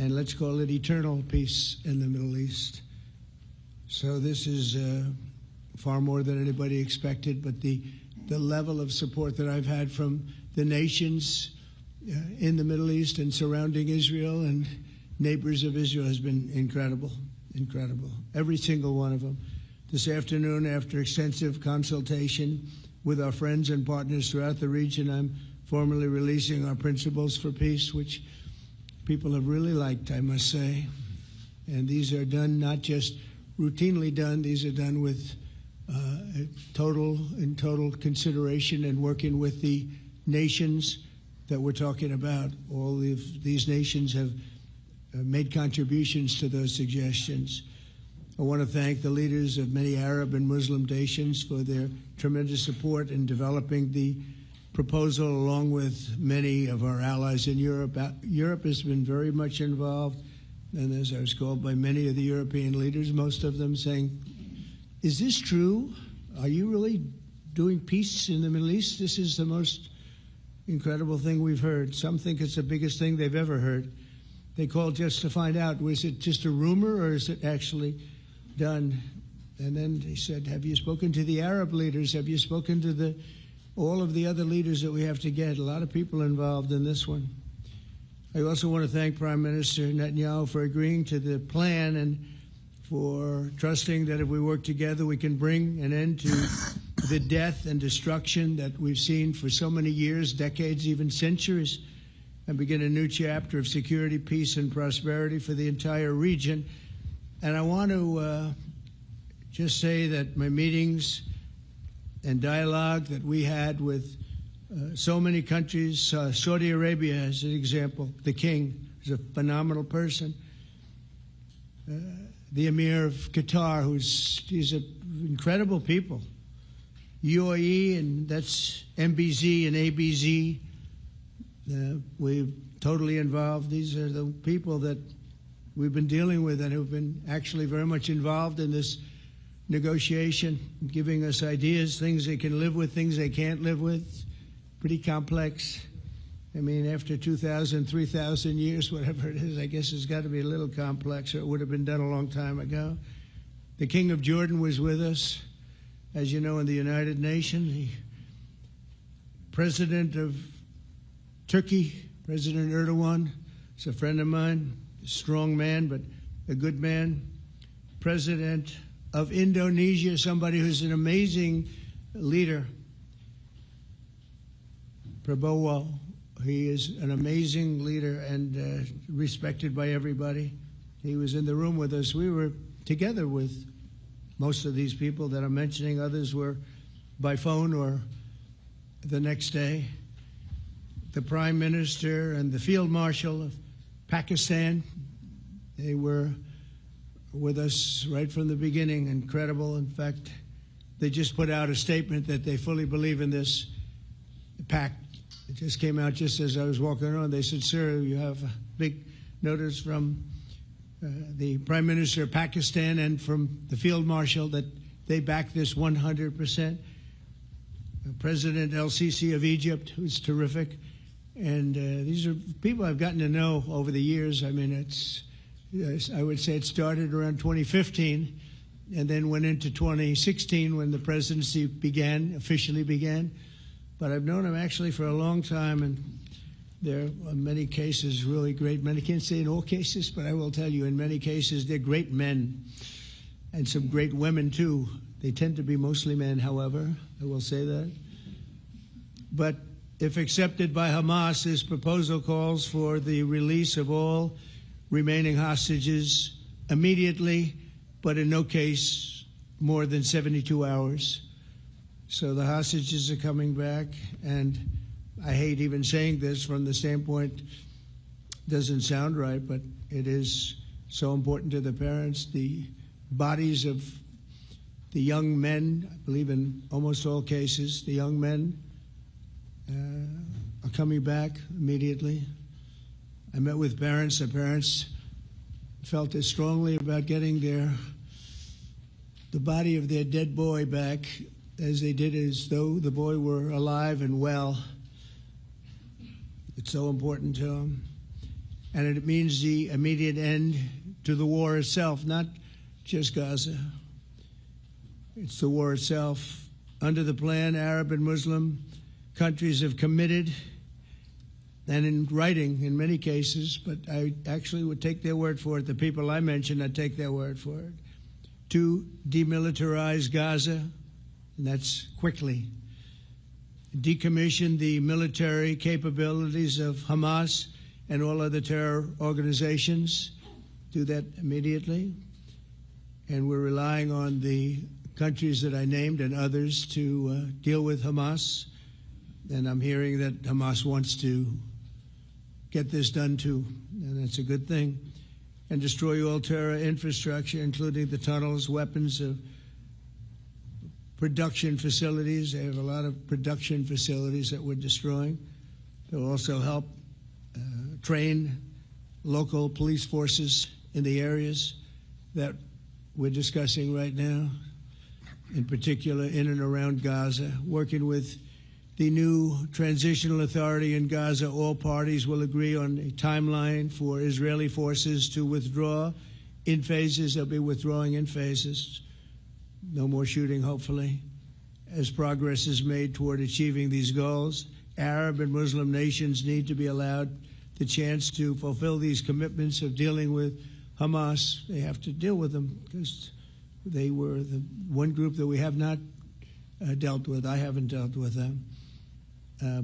and let's call it eternal peace in the Middle East. So this is far more than anybody expected, but the level of support that I've had from the nations in the Middle East and surrounding Israel and neighbors of Israel has been incredible, incredible. Every single one of them. This afternoon, after extensive consultation with our friends and partners throughout the region, I'm formally releasing our principles for peace, which people have really liked, I must say. And these are done not just routinely done, these are done with total consideration and working with the nations that we're talking about. All of these nations have made contributions to those suggestions. I want to thank the leaders of many Arab and Muslim nations for their tremendous support in developing the proposal, along with many of our allies in Europe. Europe has been very much involved, and as I was called by many of the European leaders, most of them saying, is this true? Are you really doing peace in the Middle East? This is the most incredible thing we've heard. Some think it's the biggest thing they've ever heard. They called just to find out, was it just a rumor or is it actually done? And then they said, have you spoken to the Arab leaders? Have you spoken to all of the other leaders that we have to get? A lot of people involved in this one. I also want to thank Prime Minister Netanyahu for agreeing to the plan and for trusting that if we work together, we can bring an end to the death and destruction that we've seen for so many years, decades, even centuries, and begin a new chapter of security, peace, and prosperity for the entire region. And I want to just say that my meetings and dialogue that we had with so many countries, Saudi Arabia as an example, the king is a phenomenal person. The Emir of Qatar, he's incredible people. UAE, and that's MBZ and ABZ. We're totally involved. These are the people that we've been dealing with and who've been actually very much involved in this negotiation, giving us ideas, things they can live with, things they can't live with. Pretty complex. I mean, after 2,000, 3,000 years, whatever it is, I guess it's got to be a little complex, or it would have been done a long time ago. The King of Jordan was with us, as you know, in the United Nations. The President of Turkey, President Erdogan, is a friend of mine, a strong man, but a good man. President of Indonesia, somebody who's an amazing leader, Prabowo. He is an amazing leader and respected by everybody. He was in the room with us. We were together with most of these people that I'm mentioning. Others were by phone or the next day. The Prime Minister and the Field Marshal of Pakistan, they were with us right from the beginning. Incredible. In fact, they just put out a statement that they fully believe in this pact. It just came out just as I was walking around. They said, sir, you have a big notice from the Prime Minister of Pakistan and from the Field Marshal that they back this 100%. President El-Sisi of Egypt, who's terrific. And these are people I've gotten to know over the years. I mean, I would say it started around 2015 and then went into 2016 when the presidency officially began. But I've known him actually for a long time, and there are many cases really great men. I can't say in all cases, but I will tell you in many cases they're great men and some great women too. They tend to be mostly men, however, I will say that. But if accepted by Hamas, this proposal calls for the release of all remaining hostages immediately, but in no case more than 72 hours. So the hostages are coming back, and I hate even saying this from the standpoint, doesn't sound right, but it is so important to the parents. The bodies of the young men, I believe in almost all cases, the young men are coming back immediately. I met with parents. The parents felt as strongly about getting the body of their dead boy back as they did as though the boy were alive and well. It's so important to them. and it means the immediate end to the war itself, not just Gaza. It's the war itself. Under the plan, Arab and Muslim countries have committed, and in writing in many cases, but I actually would take their word for it. The people I mentioned, I'd take their word for it, to demilitarize Gaza, and that's quickly. Decommission the military capabilities of Hamas and all other terror organizations. Do that immediately. And we're relying on the countries that I named and others to deal with Hamas. And I'm hearing that Hamas wants to get this done too, and that's a good thing. And destroy all terror infrastructure, including the tunnels, weapons, production facilities. They have a lot of production facilities that we're destroying. They'll also help train local police forces in the areas that we're discussing right now, in particular in and around Gaza, working with the new transitional authority in Gaza. All parties will agree on a timeline for Israeli forces to withdraw in phases. They'll be withdrawing in phases. No more shooting, hopefully, as progress is made toward achieving these goals. Arab and Muslim nations need to be allowed the chance to fulfill these commitments of dealing with Hamas. They have to deal with them because they were the one group that we have not dealt with. I haven't dealt with them.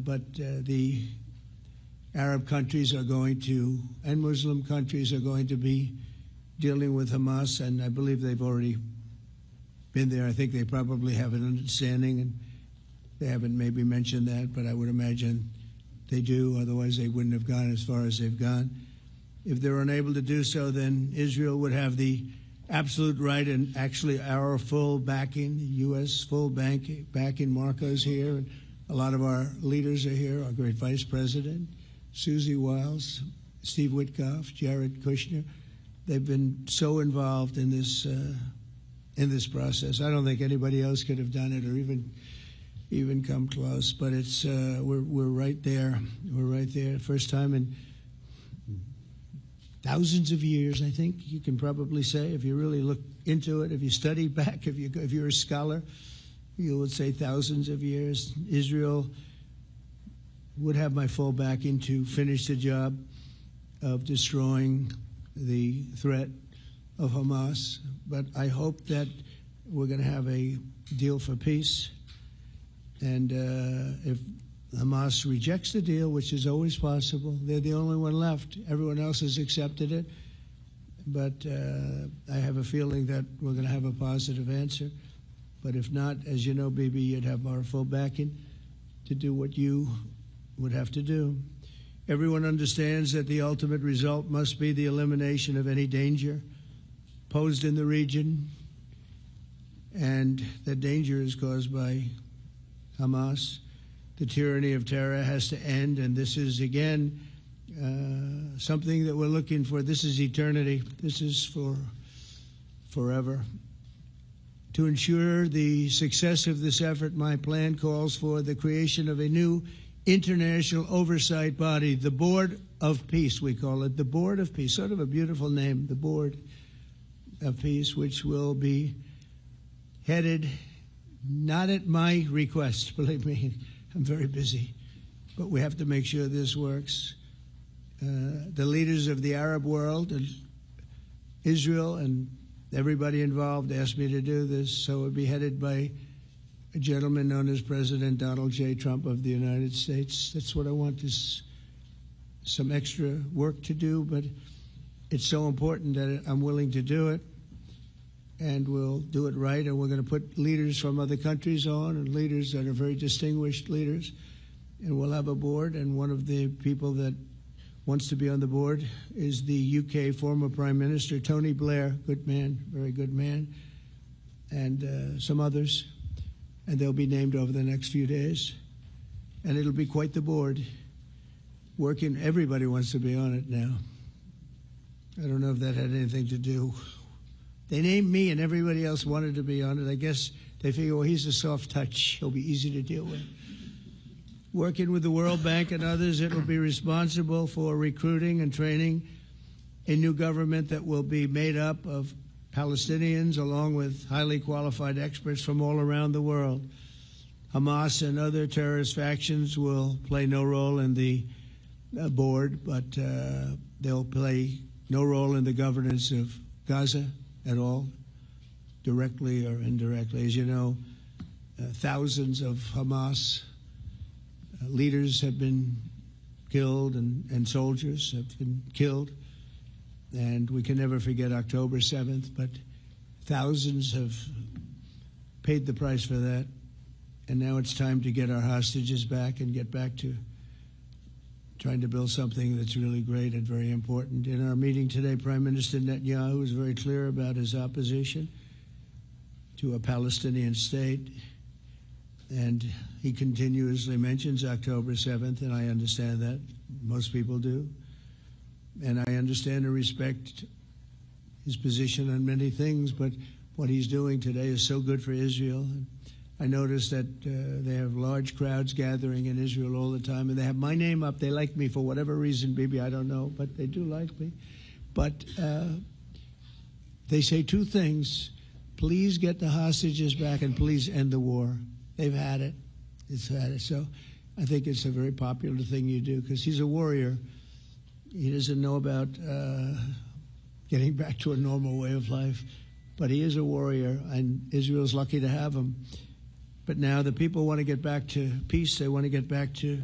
But the Arab countries are going to, and Muslim countries are going to be dealing with Hamas, and I believe they've already been there. I think they probably have an understanding, and they haven't maybe mentioned that, but I would imagine they do. Otherwise, they wouldn't have gone as far as they've gone. If they're unable to do so, then Israel would have the absolute right and actually our full backing, U.S. full backing. Marco's here, and a lot of our leaders are here, our great Vice President, Susie Wiles, Steve Witkoff, Jared Kushner. They've been so involved in this process. I don't think anybody else could have done it or even come close. But it's we're right there. We're right there. First time in thousands of years, I think you can probably say, if you really look into it, if you study back, if you're a scholar, you would say thousands of years. Israel would have my full backing to finish the job of destroying the threat of Hamas. But I hope that we're going to have a deal for peace. And if Hamas rejects the deal, which is always possible, they're the only one left. Everyone else has accepted it. But I have a feeling that we're going to have a positive answer. But if not, as you know, Bibi, you'd have our full backing to do what you would have to do. Everyone understands that the ultimate result must be the elimination of any danger posed in the region, and that danger is caused by Hamas. The tyranny of terror has to end, and this is, again, something that we're looking for. This is eternity. This is for forever. To ensure the success of this effort, my plan calls for the creation of a new international oversight body, the Board of Peace, we call it, the Board of Peace, sort of a beautiful name, the Board of Peace, which will be headed, not at my request, believe me, I'm very busy, but we have to make sure this works. The leaders of the Arab world, and Israel, and everybody involved asked me to do this, so it would be headed by a gentleman known as President Donald J. Trump of the United States. That's what I want, is some extra work to do, but it's so important that I'm willing to do it, and we'll do it right, and we're going to put leaders from other countries on, and leaders that are very distinguished leaders, and we'll have a board, and one of the people that wants to be on the board is the UK former Prime Minister, Tony Blair, good man, very good man, and some others, and they'll be named over the next few days, and it'll be quite the board. Working, everybody wants to be on it now. I don't know if that had anything to do. They named me and everybody else wanted to be on it. I guess they figure, well, he's a soft touch. He'll be easy to deal with. working with the World Bank and others, it will be responsible for recruiting and training a new government that will be made up of Palestinians along with highly qualified experts from all around the world. Hamas and other terrorist factions will play no role in the board, but they'll play no role in the governance of Gaza at all, directly or indirectly. As you know, thousands of Hamas leaders have been killed and soldiers have been killed. And we can never forget October 7th, but thousands have paid the price for that. And now it's time to get our hostages back and get back to trying to build something that's really great and very important. In our meeting today, Prime Minister Netanyahu was very clear about his opposition to a Palestinian state. And he continuously mentions October 7th, and I understand that. Most people do. And I understand and respect his position on many things, but what he's doing today is so good for Israel. I noticed that they have large crowds gathering in Israel all the time, and they have my name up. They like me for whatever reason, maybe I don't know, but they do like me. But they say two things. Please get the hostages back and please end the war. They've had it. It's had it. So I think it's a very popular thing you do because he's a warrior. He doesn't know about getting back to a normal way of life, but he is a warrior, and Israel's lucky to have him. But now the people want to get back to peace. They want to get back to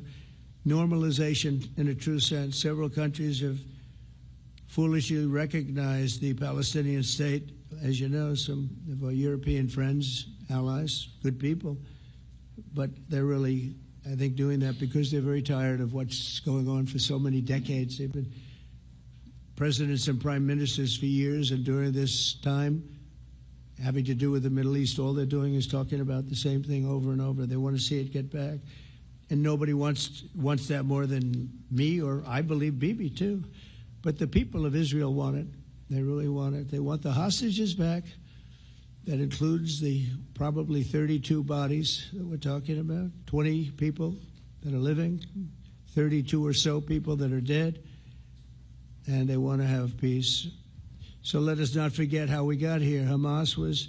normalization in a true sense. Several countries have foolishly recognized the Palestinian state. As you know, some of our European friends, allies, good people, but they're really, I think, doing that because they're very tired of what's going on for so many decades. They've been presidents and prime ministers for years, and during this time, having to do with the Middle East, all they're doing is talking about the same thing over and over. They want to see it get back. And nobody wants that more than me, or I believe Bibi too. But the people of Israel want it. They really want it. They want the hostages back. That includes the probably 32 bodies that we're talking about, 20 people that are living, 32 or so people that are dead, and they want to have peace. So let us not forget how we got here. Hamas was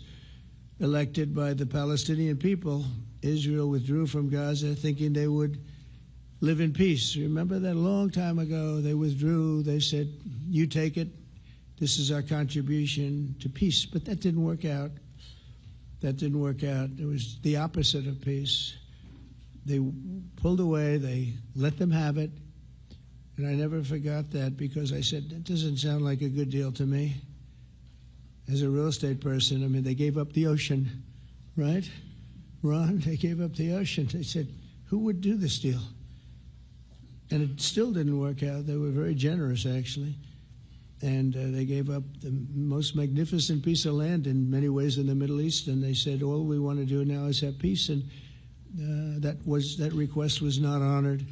elected by the Palestinian people. Israel withdrew from Gaza thinking they would live in peace. Remember that a long time ago? They withdrew. They said, you take it. This is our contribution to peace. But that didn't work out. That didn't work out. It was the opposite of peace. They pulled away. They let them have it. And I never forgot that because I said, that doesn't sound like a good deal to me. As a real estate person, I mean, they gave up the ocean, right? Ron, they gave up the ocean. They said, who would do this deal? And it still didn't work out. They were very generous, actually. And they gave up the most magnificent piece of land in many ways in the Middle East. And they said, all we want to do now is have peace. And that request was not honored.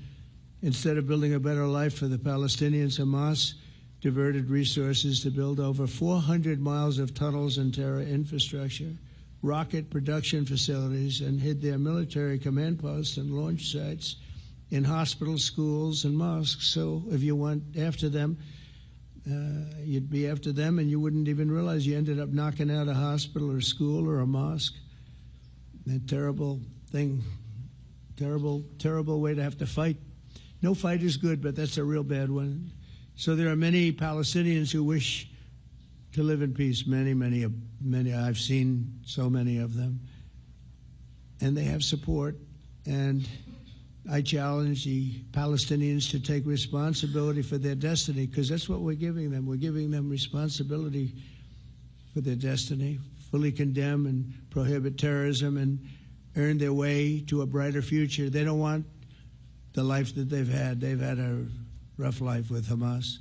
Instead of building a better life for the Palestinians, Hamas diverted resources to build over 400 miles of tunnels and terror infrastructure, rocket production facilities, and hid their military command posts and launch sites in hospitals, schools, and mosques. So if you went after them, you'd be after them, and you wouldn't even realize you ended up knocking out a hospital or a school or a mosque. A terrible thing, terrible way to have to fight. No fight is good, but that's a real bad one. So there are many Palestinians who wish to live in peace. Many. I've seen so many of them. And they have support. And I challenge the Palestinians to take responsibility for their destiny, because that's what we're giving them. We're giving them responsibility for their destiny, fully condemn and prohibit terrorism and earn their way to a brighter future. They don't want the life that they've had. They've had a rough life with Hamas.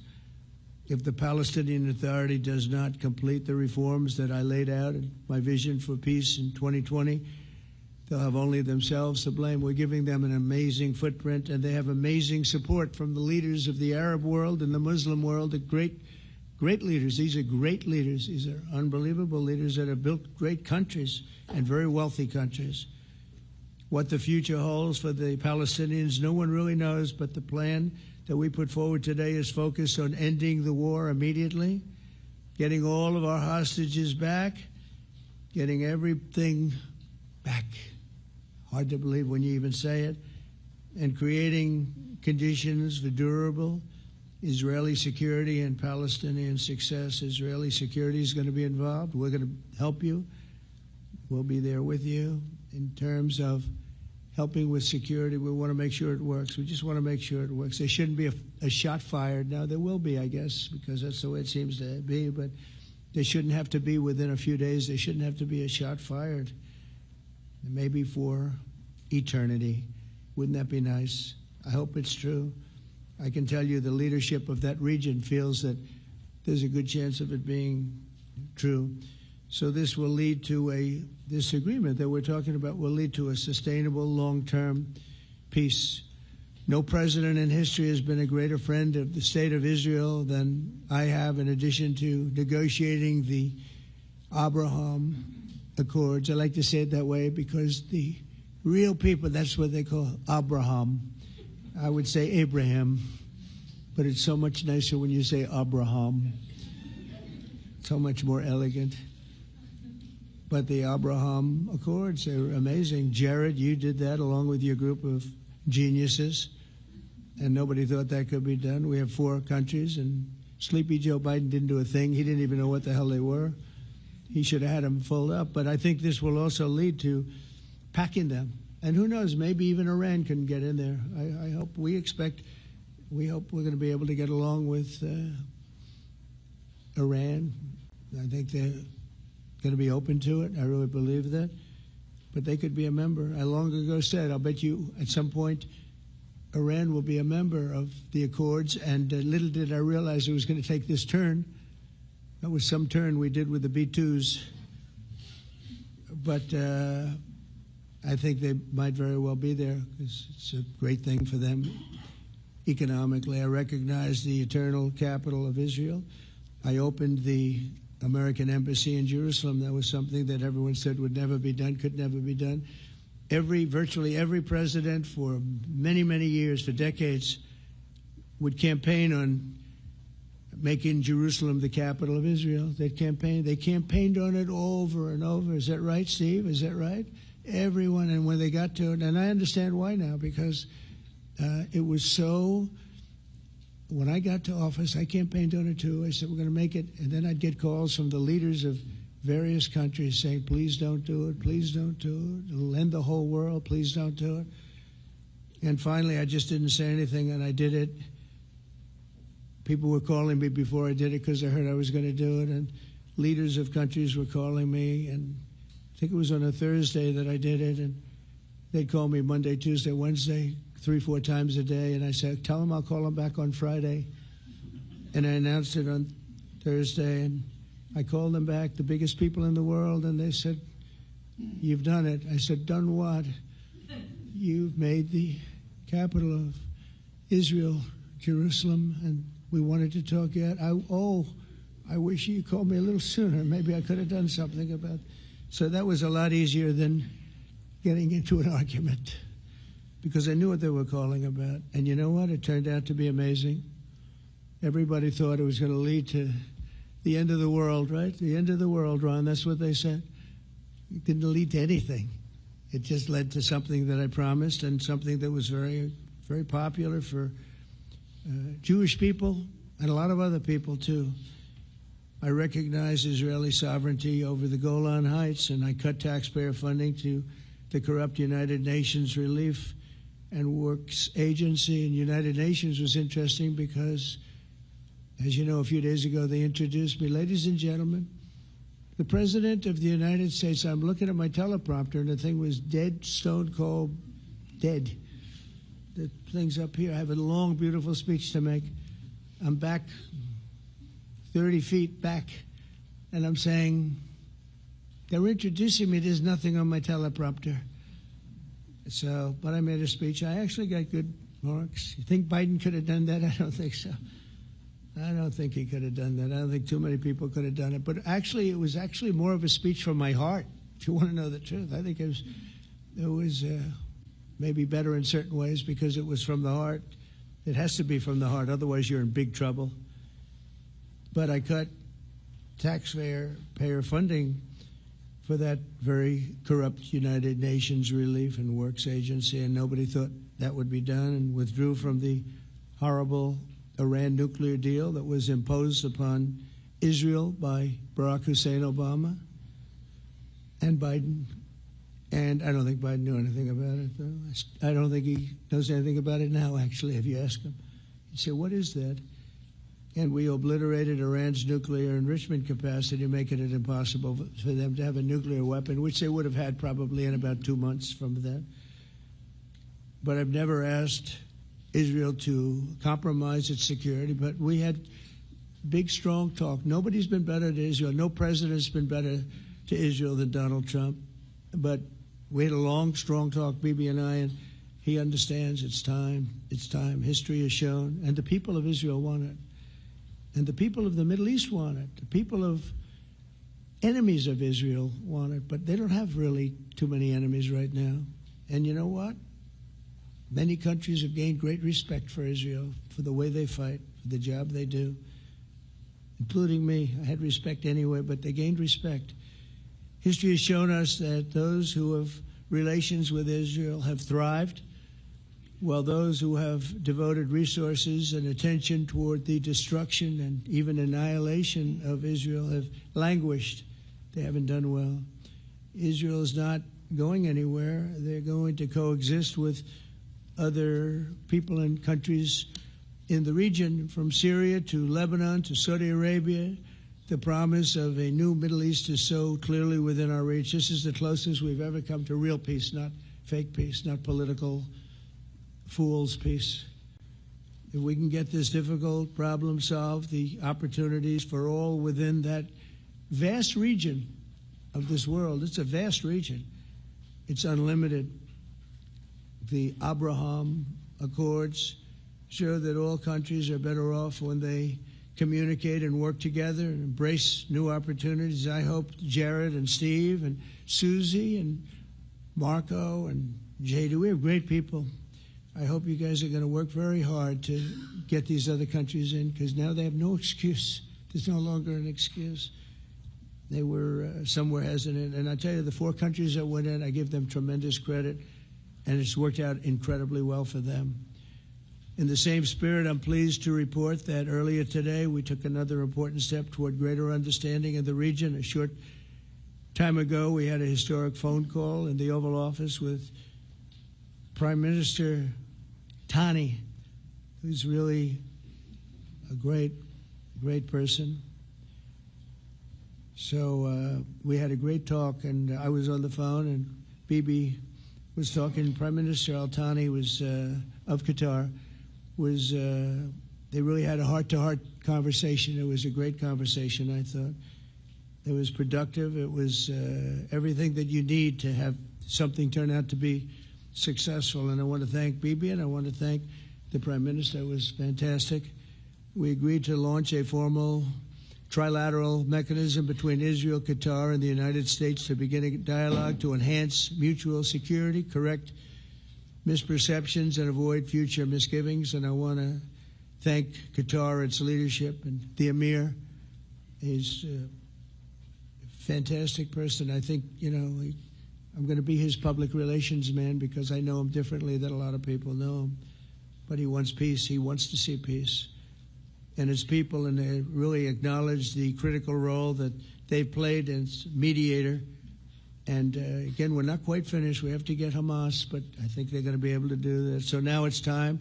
If the Palestinian Authority does not complete the reforms that I laid out in my vision for peace in 2020, they'll have only themselves to blame. We're giving them an amazing footprint, and they have amazing support from the leaders of the Arab world and the Muslim world, the great leaders. These are great leaders. These are unbelievable leaders that have built great countries and very wealthy countries. what the future holds for the Palestinians. No one really knows, but the plan that we put forward today is focused on ending the war immediately, getting all of our hostages back, getting everything back. Hard to believe when you even say it, and creating conditions for durable Israeli security and Palestinian success. Israeli security is going to be involved. We're going to help you. We'll be there with you in terms of helping with security. We want to make sure it works. We just want to make sure it works. There shouldn't be a shot fired. Now, there will be, I guess, because that's the way it seems to be, but there shouldn't have to be within a few days. There shouldn't have to be a shot fired. Maybe for eternity. Wouldn't that be nice? I hope it's true. I can tell you the leadership of that region feels that there's a good chance of it being true. So this will lead to this agreement that we're talking about will lead to a sustainable, long-term peace. No president in history has been a greater friend of the state of Israel than I have, in addition to negotiating the Abraham Accords. I like to say it that way because the real people, that's what they call Abraham. I would say Abraham, but it's so much nicer when you say Abraham. So much more elegant. But the Abraham Accords are amazing. Jared, you did that along with your group of geniuses, and nobody thought that could be done. We have 4 countries, and Sleepy Joe Biden didn't do a thing. He didn't even know what the hell they were. He should have had them fold up. But I think this will also lead to packing them. And who knows, maybe even Iran can get in there. I hope, we hope we're going to be able to get along with Iran. I think they're going to be open to it. I really believe that. But they could be a member. I long ago said, I'll bet you at some point Iran will be a member of the Accords. And little did I realize it was going to take this turn. That was some turn we did with the B-2s. But I think they might very well be there because it's a great thing for them economically. I recognize the eternal capital of Israel. I opened the American embassy in Jerusalem. That was something that everyone said would never be done, could never be done. Virtually every president for many, many years, for decades, would campaign on making Jerusalem the capital of Israel. They campaigned on it over and over. Is that right, Steve? Is that right? Everyone, and when they got to it, and I understand why now, because it was so, when I got to office, I campaigned on it too. I said, we're going to make it, and then I'd get calls from the leaders of various countries saying, please don't do it, please don't do it. It'll end the whole world, please don't do it. And finally, I just didn't say anything, and I did it. People were calling me before I did it because they heard I was going to do it, and leaders of countries were calling me, and I think it was on a Thursday that I did it, and they'd call me Monday, Tuesday, Wednesday, 3-4 times a day, and I said, tell them I'll call them back on Friday. And I announced it on Thursday, and I called them back, the biggest people in the world, and they said, you've done it. I said, done what? You've made the capital of Israel, Jerusalem, and we wanted to talk yet. I wish you called me a little sooner. Maybe I could have done something about it. So that was a lot easier than getting into an argument because I knew what they were calling about. And you know what? It turned out to be amazing. Everybody thought it was going to lead to the end of the world, right? The end of the world, Ron, that's what they said. It didn't lead to anything. It just led to something that I promised and something that was very, very popular for Jewish people and a lot of other people, too. I recognize Israeli sovereignty over the Golan Heights, and I cut taxpayer funding to the corrupt United Nations Relief and Works Agency. And United Nations was interesting because, as you know, a few days ago they introduced me. Ladies and gentlemen, the President of the United States, I'm looking at my teleprompter, and the thing was dead, stone cold, dead. The thing's up here. I have a long, beautiful speech to make. I'm back 30 feet back, and I'm saying, they're introducing me. There's nothing on my teleprompter. So, but I made a speech. I actually got good marks. You think Biden could have done that? I don't think so. I don't think he could have done that. I don't think too many people could have done it. But actually, it was actually more of a speech from my heart, if you want to know the truth. I think it was it was maybe better in certain ways because it was from the heart. It has to be from the heart, otherwise you're in big trouble. But I cut taxpayer funding for that very corrupt United Nations Relief and Works Agency, and nobody thought that would be done, and withdrew from the horrible Iran nuclear deal that was imposed upon Israel by Barack Hussein Obama and Biden. And I don't think Biden knew anything about it, though. I don't think he knows anything about it now, actually, if you ask him. He'd say, what is that? And we obliterated Iran's nuclear enrichment capacity, making it impossible for them to have a nuclear weapon, which they would have had probably in about 2 months from that. But I've never asked Israel to compromise its security, but we had big, strong talk. Nobody's been better to Israel. No president's been better to Israel than Donald Trump. But we had a long, strong talk, Bibi and I, and he understands it's time. It's time. History has shown. And the people of Israel want it. And the people of the Middle East want it. The people of enemies of Israel want it. But they don't have really too many enemies right now. And you know what? Many countries have gained great respect for Israel, for the way they fight, for the job they do, including me. I had respect anyway, but they gained respect. History has shown us that those who have relations with Israel have thrived, while those who have devoted resources and attention toward the destruction and even annihilation of Israel have languished. They haven't done well. Israel is not going anywhere. They're going to coexist with other people and countries in the region, from Syria to Lebanon to Saudi Arabia. The promise of a new Middle East is so clearly within our reach. This is the closest we've ever come to real peace, not fake peace, not political fool's peace. If we can get this difficult problem solved, the opportunities for all within that vast region of this world, it's a vast region, it's unlimited. The Abraham Accords show that all countries are better off when they communicate and work together and embrace new opportunities. I hope Jared and Steve and Susie and Marco and Jadu, we have great people. I hope you guys are going to work very hard to get these other countries in, because now they have no excuse. There's no longer an excuse. They were, some were hesitant. And I tell you, the 4 countries that went in, I give them tremendous credit, and it's worked out incredibly well for them. In the same spirit, I'm pleased to report that earlier today we took another important step toward greater understanding of the region. A short time ago, we had a historic phone call in the Oval Office with Prime Minister Tani, who's really a great, great person. So we had a great talk, and I was on the phone, and Bibi was talking. Prime Minister Al-Thani was of Qatar. They really had a heart-to-heart conversation. It was a great conversation, I thought. It was productive. It was everything that you need to have something turn out to be successful. And I want to thank Bibi, and I want to thank the Prime Minister. It was fantastic. We agreed to launch a formal trilateral mechanism between Israel, Qatar, and the United States to begin a dialogue to enhance mutual security, correct misperceptions, and avoid future misgivings. And I want to thank Qatar, its leadership, and the Emir. He's a fantastic person. I think, I'm going to be his public relations man because I know him differently than a lot of people know him. But he wants peace. He wants to see peace. And his people, and they really acknowledge the critical role that they've played as mediator. And again, we're not quite finished. We have to get Hamas, but I think they're going to be able to do that. So now it's time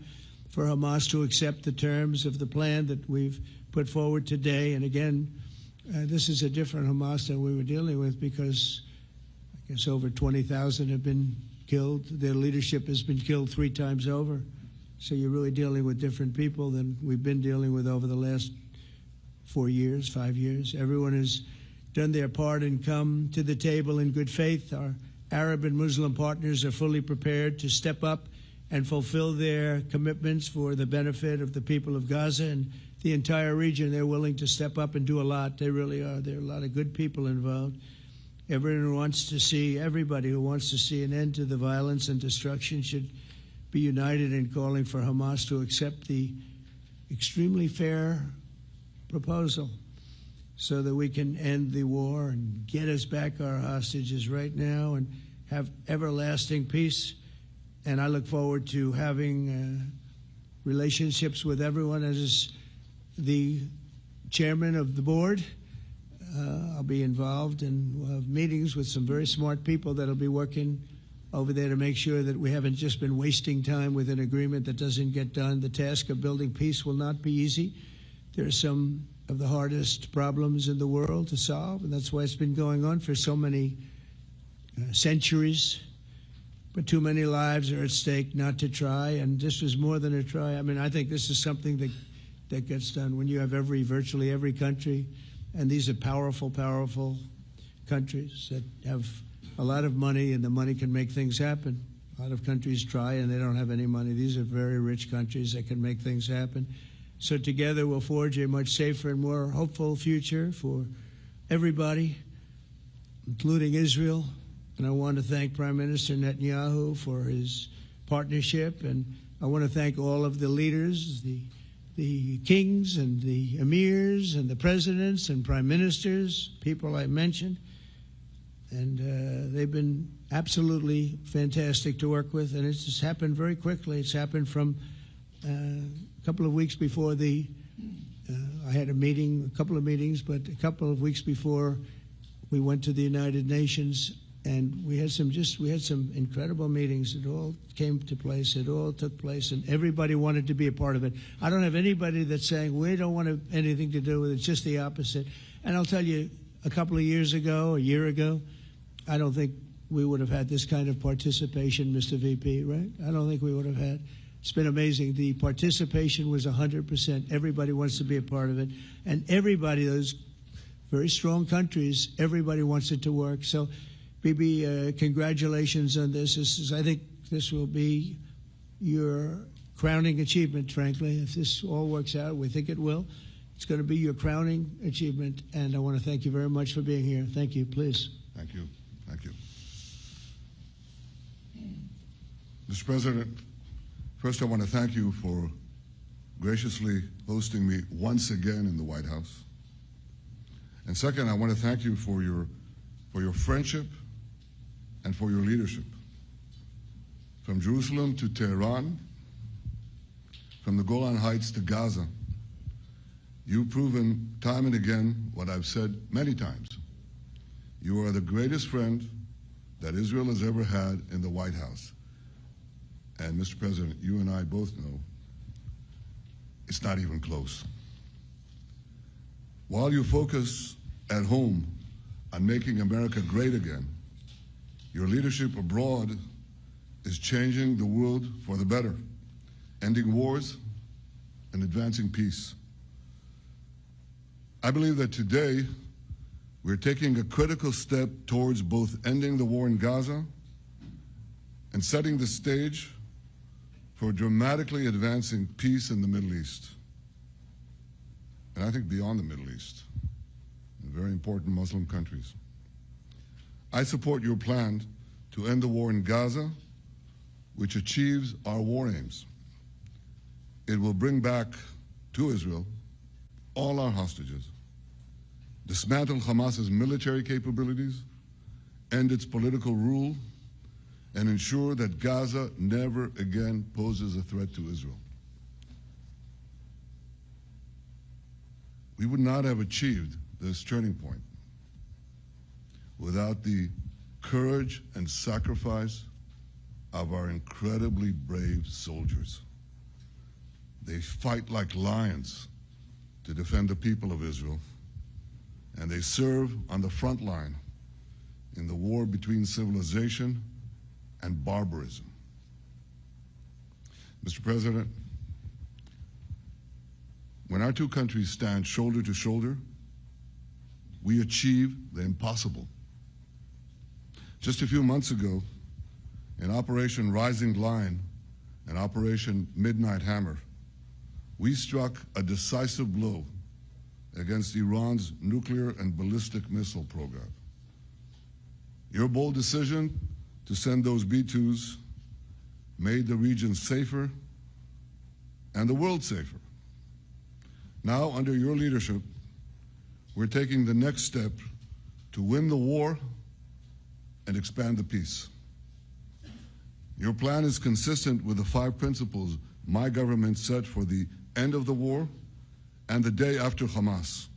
for Hamas to accept the terms of the plan that we've put forward today. And again, this is a different Hamas than we were dealing with, because I guess over 20,000 have been killed. Their leadership has been killed 3 times over. So you're really dealing with different people than we've been dealing with over the last 4 years, 5 years. Everyone has done their part and come to the table in good faith. Our Arab and Muslim partners are fully prepared to step up and fulfill their commitments for the benefit of the people of Gaza and the entire region. They're willing to step up and do a lot. They really are. There are a lot of good people involved. everybody who wants to see an end to the violence and destruction should be united in calling for Hamas to accept the extremely fair proposal so that we can end the war and get us back our hostages right now and have everlasting peace. And I look forward to having relationships with everyone. As the chairman of the board, I'll be involved, and we'll have meetings with some very smart people that'll be working over there to make sure that we haven't just been wasting time with an agreement that doesn't get done. The task of building peace will not be easy. There are some of the hardest problems in the world to solve, and that's why it's been going on for so many centuries. But too many lives are at stake not to try, and this was more than a try. I mean, I think this is something that gets done when you have virtually every country, and these are powerful, powerful countries that have a lot of money, and the money can make things happen. A lot of countries try, and they don't have any money. These are very rich countries that can make things happen. So together we'll forge a much safer and more hopeful future for everybody, including Israel. And I want to thank Prime Minister Netanyahu for his partnership. And I want to thank all of the leaders, the kings and the emirs and the presidents and prime ministers, people I mentioned. And they've been absolutely fantastic to work with. And it's just happened very quickly. It's happened from a couple of weeks before I had a couple of meetings, but a couple of weeks before we went to the United Nations, and we had some incredible meetings. It all came to place. It all took place, and everybody wanted to be a part of it. I don't have anybody that's saying we don't want anything to do with it. It's just the opposite. And I'll tell you, a couple of years ago, a year ago, I don't think we would have had this kind of participation, Mr. VP, right? I don't think we would have had. It's been amazing. The participation was 100%. Everybody wants to be a part of it. And everybody, those very strong countries, everybody wants it to work. So, Bibi, congratulations on this. I think this will be your crowning achievement, frankly. If this all works out, we think it will. It's going to be your crowning achievement. And I want to thank you very much for being here. Thank you. Please. Thank you. Thank you. Mr. President, first I want to thank you for graciously hosting me once again in the White House. And second, I want to thank you for your friendship and for your leadership. From Jerusalem to Tehran, from the Golan Heights to Gaza, you've proven time and again what I've said many times. You are the greatest friend that Israel has ever had in the White House. And Mr. President, you and I both know it's not even close. While you focus at home on making America great again, your leadership abroad is changing the world for the better, ending wars and advancing peace. I believe that today we're taking a critical step towards both ending the war in Gaza and setting the stage for dramatically advancing peace in the Middle East. And I think beyond the Middle East, in very important Muslim countries. I support your plan to end the war in Gaza, which achieves our war aims. It will bring back to Israel all our hostages, dismantle Hamas's military capabilities, end its political rule, and ensure that Gaza never again poses a threat to Israel. We would not have achieved this turning point without the courage and sacrifice of our incredibly brave soldiers. They fight like lions to defend the people of Israel, and they serve on the front line in the war between civilization and barbarism. Mr. President, when our two countries stand shoulder to shoulder, we achieve the impossible. Just a few months ago, in Operation Rising Lion and Operation Midnight Hammer, we struck a decisive blow against Iran's nuclear and ballistic missile program. Your bold decision to send those B-2s made the region safer and the world safer. Now, under your leadership, we're taking the next step to win the war and expand the peace. Your plan is consistent with the 5 principles my government set for the end of the war and the day after Hamas.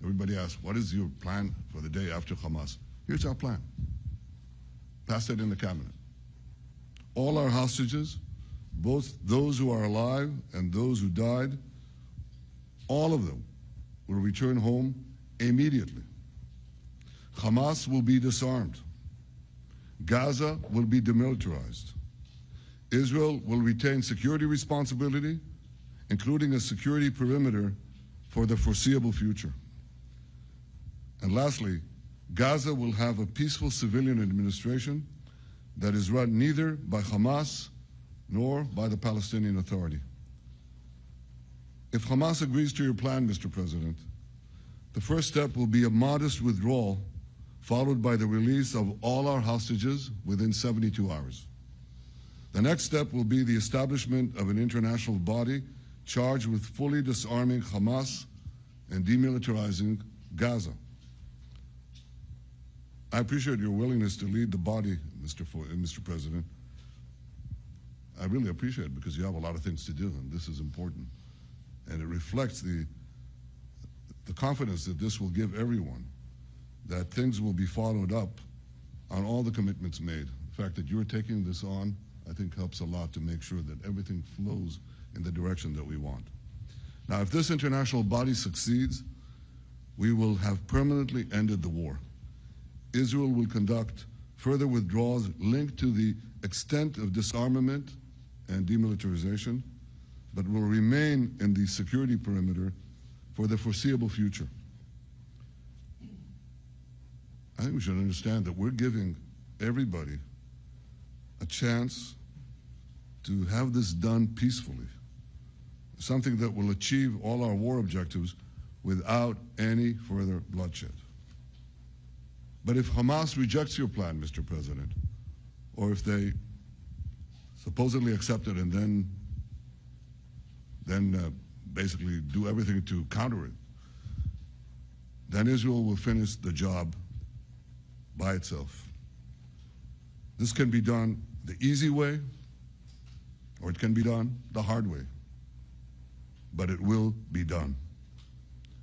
Everybody asks, what is your plan for the day after Hamas? Here's our plan. Passed it in the cabinet. All our hostages, both those who are alive and those who died, all of them will return home immediately. Hamas will be disarmed. Gaza will be demilitarized. Israel will retain security responsibility, including a security perimeter for the foreseeable future. And lastly, Gaza will have a peaceful civilian administration that is run neither by Hamas nor by the Palestinian Authority. If Hamas agrees to your plan, Mr. President, the first step will be a modest withdrawal, followed by the release of all our hostages within 72 hours. The next step will be the establishment of an international body charged with fully disarming Hamas and demilitarizing Gaza. I appreciate your willingness to lead the body, Mr. President. I really appreciate it because you have a lot of things to do, and this is important. And it reflects the confidence that this will give everyone, that things will be followed up on all the commitments made. The fact that you're taking this on, I think, helps a lot to make sure that everything flows in the direction that we want. Now, if this international body succeeds, we will have permanently ended the war. Israel will conduct further withdrawals linked to the extent of disarmament and demilitarization, but will remain in the security perimeter for the foreseeable future. I think we should understand that we're giving everybody a chance to have this done peacefully, something that will achieve all our war objectives without any further bloodshed. But if Hamas rejects your plan, Mr. President, or if they supposedly accept it and then basically do everything to counter it, then Israel will finish the job by itself. This can be done the easy way, or it can be done the hard way, but it will be done.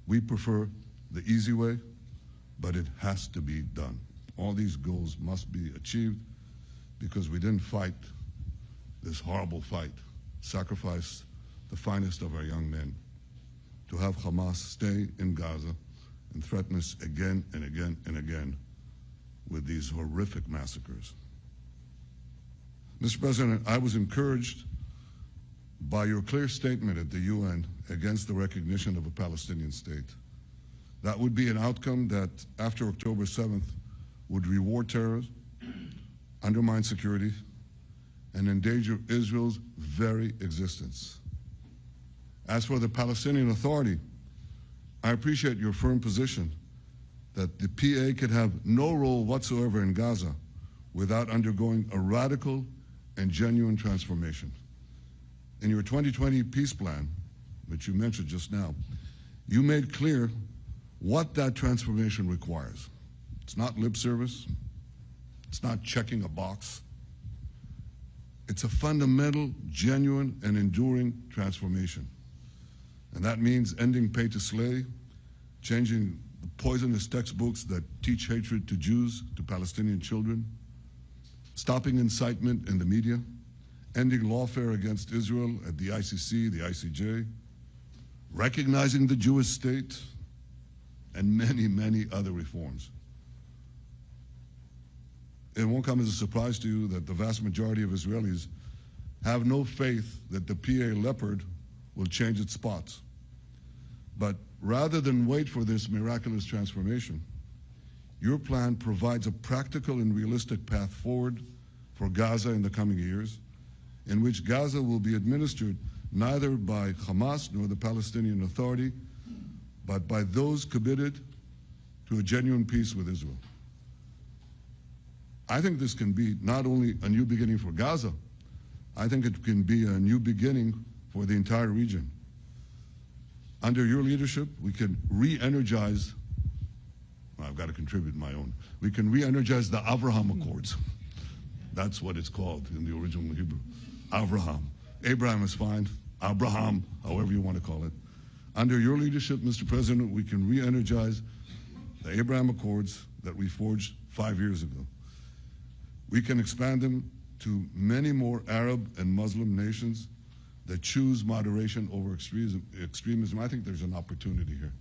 We prefer the easy way, but it has to be done. All these goals must be achieved because we didn't fight this horrible fight, sacrifice the finest of our young men to have Hamas stay in Gaza and threaten us again and again and again with these horrific massacres. Mr. President, I was encouraged by your clear statement at the UN against the recognition of a Palestinian state. That would be an outcome that, after October 7th, would reward terrorism, undermine security, and endanger Israel's very existence. As for the Palestinian Authority, I appreciate your firm position that the PA could have no role whatsoever in Gaza without undergoing a radical and genuine transformation. In your 2020 peace plan, which you mentioned just now, you made clear what that transformation requires. It's not lip service. It's not checking a box. It's a fundamental, genuine, and enduring transformation. And that means ending pay to slay, changing the poisonous textbooks that teach hatred to Jews, to Palestinian children, stopping incitement in the media, ending lawfare against Israel at the ICC, the ICJ, recognizing the Jewish state, and many, many other reforms. It won't come as a surprise to you that the vast majority of Israelis have no faith that the PA Leopard will change its spots. But rather than wait for this miraculous transformation, your plan provides a practical and realistic path forward for Gaza in the coming years, in which Gaza will be administered neither by Hamas nor the Palestinian Authority, but by those committed to a genuine peace with Israel. I think this can be not only a new beginning for Gaza, I think it can be a new beginning for the entire region. Under your leadership, we can re-energize, well, I've got to contribute my own, we can re-energize the Abraham Accords. That's what it's called in the original Hebrew, Abraham. Abraham is fine, Abraham, however you want to call it. Under your leadership, Mr. President, we can re-energize the Abraham Accords that we forged 5 years ago. We can expand them to many more Arab and Muslim nations that choose moderation over extremism. I think there's an opportunity here.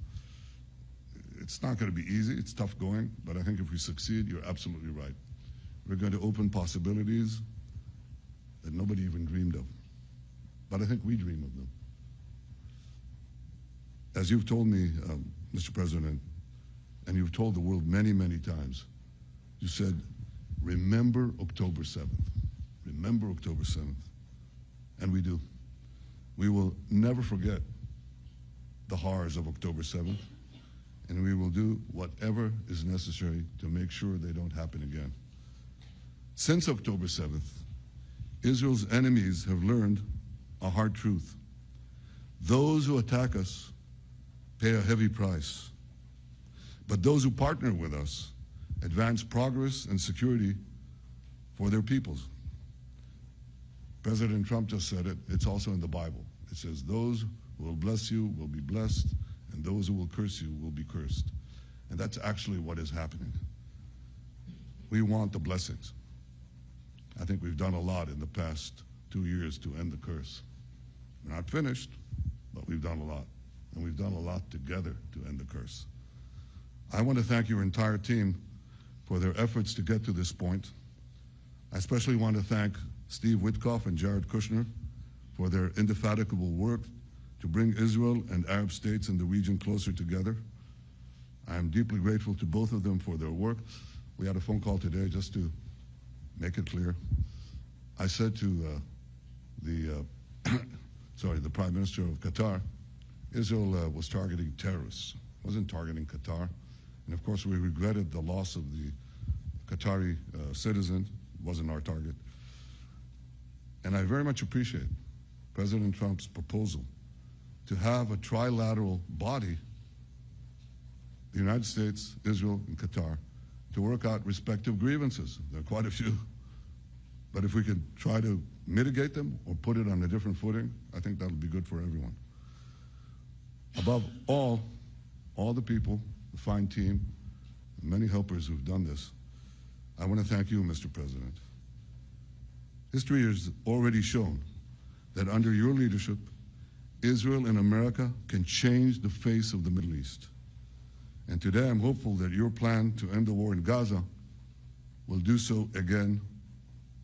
It's not going to be easy. It's tough going. But I think if we succeed, you're absolutely right. We're going to open possibilities that nobody even dreamed of. But I think we dream of them. As you've told me, Mr. President, and you've told the world many, many times, you said, remember October 7th. Remember October 7th. And we do. We will never forget the horrors of October 7th, and we will do whatever is necessary to make sure they don't happen again. Since October 7th, Israel's enemies have learned a hard truth. Those who attack us pay a heavy price, but those who partner with us advance progress and security for their peoples. President Trump just said it. It's also in the Bible. It says, those who will bless you will be blessed, and those who will curse you will be cursed. And that's actually what is happening. We want the blessings. I think we've done a lot in the past 2 years to end the curse. We're not finished, but we've done a lot. And we've done a lot together to end the curse. I want to thank your entire team for their efforts to get to this point. I especially want to thank Steve Witkoff and Jared Kushner for their indefatigable work to bring Israel and Arab states in the region closer together. I am deeply grateful to both of them for their work. We had a phone call today just to make it clear. I said to the Prime Minister of Qatar, Israel was targeting terrorists, wasn't targeting Qatar. And of course, we regretted the loss of the Qatari citizen, wasn't our target. And I very much appreciate President Trump's proposal to have a trilateral body, the United States, Israel, and Qatar, to work out respective grievances. There are quite a few. But if we could try to mitigate them or put it on a different footing, I think that would be good for everyone. Above all the people, the fine team, and many helpers who've done this, I want to thank you, Mr. President. History has already shown that under your leadership, Israel and America can change the face of the Middle East. And today I'm hopeful that your plan to end the war in Gaza will do so again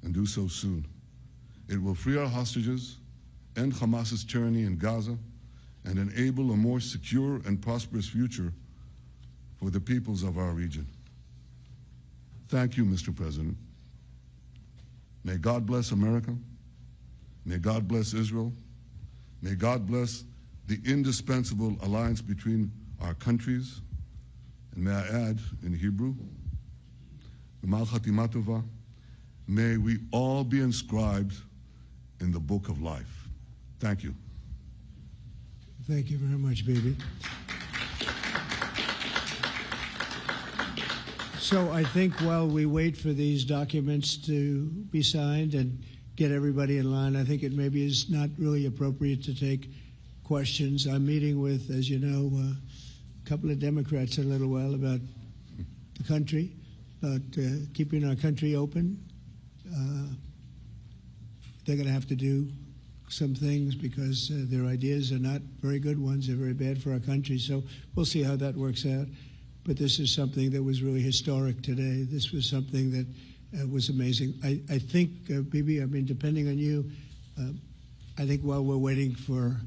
and do so soon. It will free our hostages, end Hamas's tyranny in Gaza, and enable a more secure and prosperous future for the peoples of our region. Thank you, Mr. President. May God bless America. May God bless Israel. May God bless the indispensable alliance between our countries. And may I add, in Hebrew, may we all be inscribed in the book of life. Thank you. Thank you very much, Bibi. So I think while we wait for these documents to be signed and get everybody in line, I think it maybe is not really appropriate to take questions. I'm meeting with, as you know, a couple of Democrats in a little while about the country, about keeping our country open. They're going to have to do some things because their ideas are not very good ones. They're very bad for our country. So we'll see how that works out. But this is something that was really historic today. This was something that was amazing. I think, Bibi, I mean, depending on you, I think while we're waiting for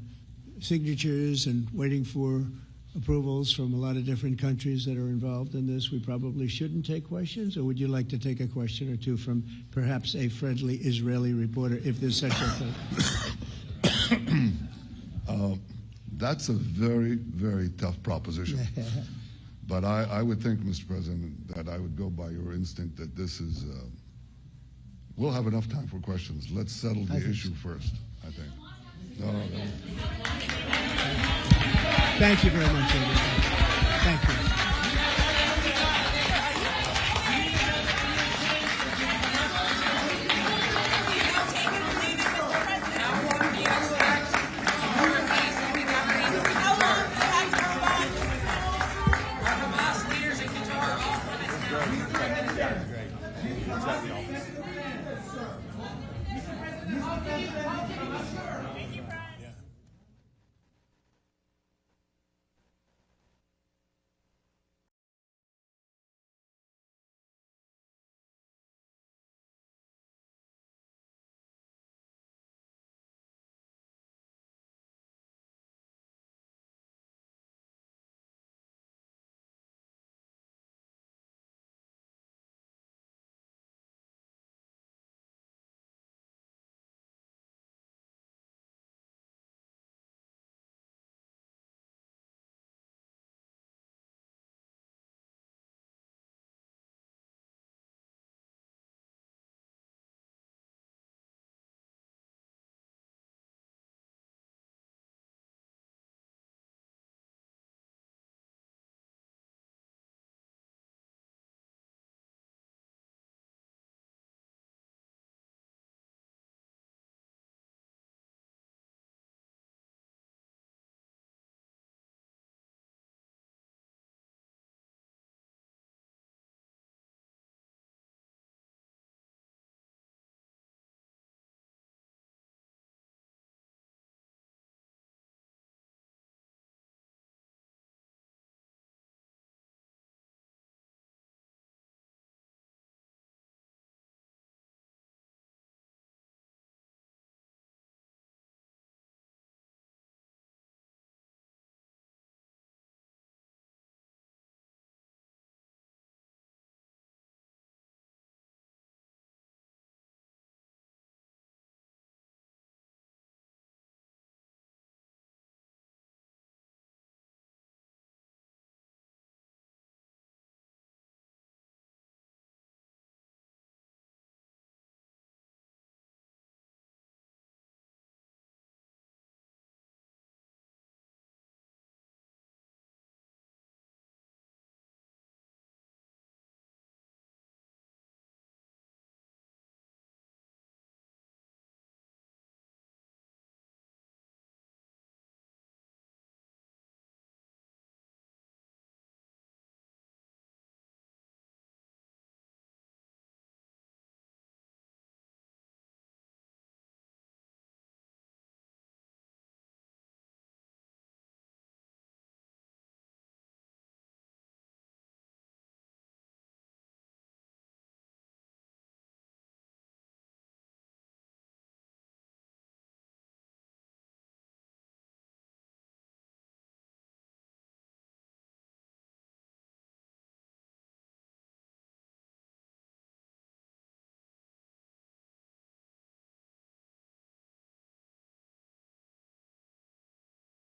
signatures and waiting for approvals from a lot of different countries that are involved in this, we probably shouldn't take questions? Or would you like to take a question or two from perhaps a friendly Israeli reporter, if there's such a thing? That's a very, very tough proposition. But I would think, Mr. President, that I would go by your instinct that this is, we'll have enough time for questions. Let's settle the issue first, I think. No. Thank you very much, everybody. Thank you.